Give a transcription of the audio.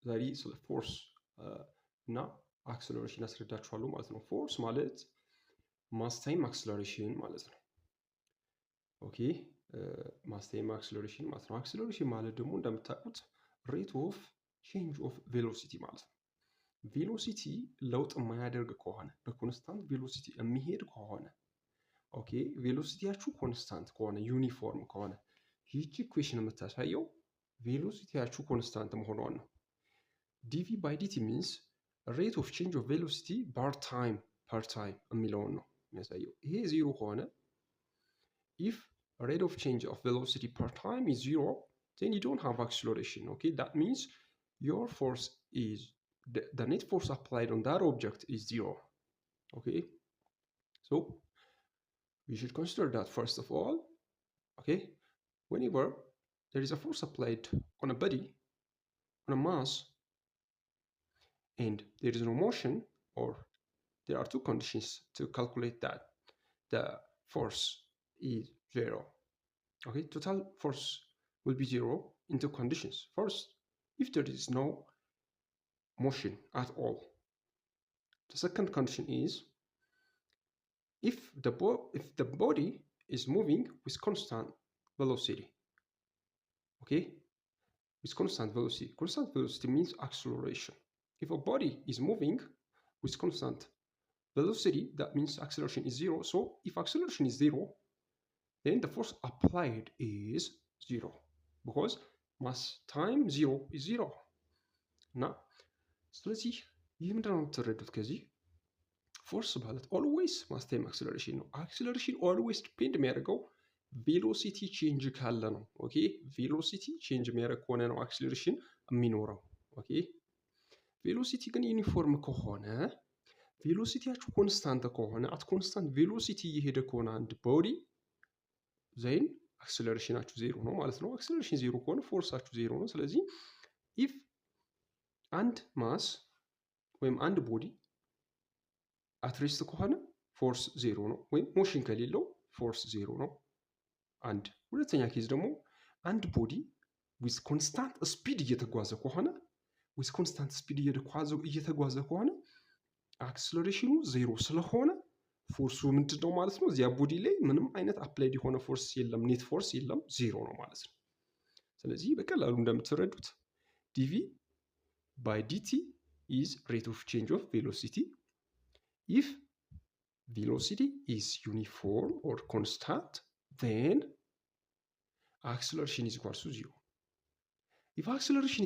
ዛሬ ስለ ፎርስ እና አክሰለሬሽን አስረዳችኋለሁ ማለት ነው። ፎርስ ማለት ማስ ታይም አክሰለሬሽን ማለት ነው። ኦኬ ማስ ታይም አክሰለሬሽን ማለት ነው። አክሰለሬሽን ማለት ደግሞ እንደምታውቁት ሬት ኦፍ ቼንጅ ኦፍ ቬሎሲቲ ማለት ነው። ቬሎሲቲ ለውጥ የማያደርግ ከሆነ በኮንስታንት ቬሎሲቲ የሚሄድ ከሆነ ኦኬ ቬሎሲቲያችሁ ኮንስታንት ከሆነ ዩኒፎርም ከሆነ ይህቺ ኢኩዌሽን የምታሳየው ቬሎሲቲያችሁ ኮንስታንት መሆኗን ነው። ዲቪ ባይ ዲቲ ሚንስ ሬት ኦፍ ቼንጅ ኦፍ ቬሎሲቲ ፐር ታይም የሚለውን ነው የሚያሳየው። ይሄ ዜሮ ከሆነ ኢፍ ሬት ኦፍ ቼንጅ ኦፍ ቬሎሲቲ ፐር ታይም ኢዝ ዜሮ then you don't have acceleration. Okay, that means your force is the net force applied on that object is zero. Okay, so we should consider that first of all. Okay, whenever there is a force applied on a body, on a mass, and there is no motion, or there are two conditions to calculate that the force is zero. Okay, total force will be zero in two conditions. First, if there is no motion at all. The second condition is if the body is moving with constant velocity. Okay, with constant velocity. Constant velocity means acceleration. If a body is moving with constant velocity, that means acceleration is zero. So if acceleration is zero, then the force applied is zero because mass time zero is zero. Now, ስለዚህ ይህ ምንድን ነው የምትረዱት ከዚህ ፎርስ ማለት ኦልዌይስ ማስ ታይም አክሰለሬሽን ነው። አክሰለሬሽን ኦልዌይስ ዲፔንድ የሚያደርገው ቬሎሲቲ ቼንጅ ካለ ነው። ኦኬ ቬሎሲቲ ቼንጅ የሚያደርግ ከሆነ ነው አክሰለሬሽን የሚኖረው። ኦኬ ቬሎሲቲ ግን ዩኒፎርም ከሆነ ቬሎሲቲያችሁ ኮንስታንት ከሆነ አት ኮንስታንት ቬሎሲቲ እየሄደ ከሆነ አንድ ቦዲ ዘይን አክሰለሬሽናችሁ ዜሮ ነው ማለት ነው። አክሰለሬሽን ዜሮ ከሆነ ፎርሳችሁ ዜሮ ነው። ስለዚህ ኢፍ አንድ ማስ ወይም አንድ ቦዲ አትሬስት ከሆነ ፎርስ ዜሮ ነው፣ ወይም ሞሽን ከሌለው ፎርስ ዜሮ ነው። አንድ ሁለተኛ ኬዝ ደግሞ አንድ ቦዲ ዊዝ ኮንስታንት ስፒድ እየተጓዘ ከሆነ አክሰለሬሽኑ ዜሮ ስለሆነ ፎርሱ ምንድን ነው ማለት ነው? እዚያ ቦዲ ላይ ምንም አይነት አፕላይድ የሆነ ፎርስ የለም፣ ኔት ፎርስ የለም፣ ዜሮ ነው ማለት ነው። ስለዚህ በቀላሉ እንደምትረዱት ዲቪ ባይ ዲቲ ኢዝ ሬት ኦፍ ቼንጅ ኦፍ ቬሎሲቲ ኢፍ velocity is uniform or constant, then acceleration is equal to zero. If acceleration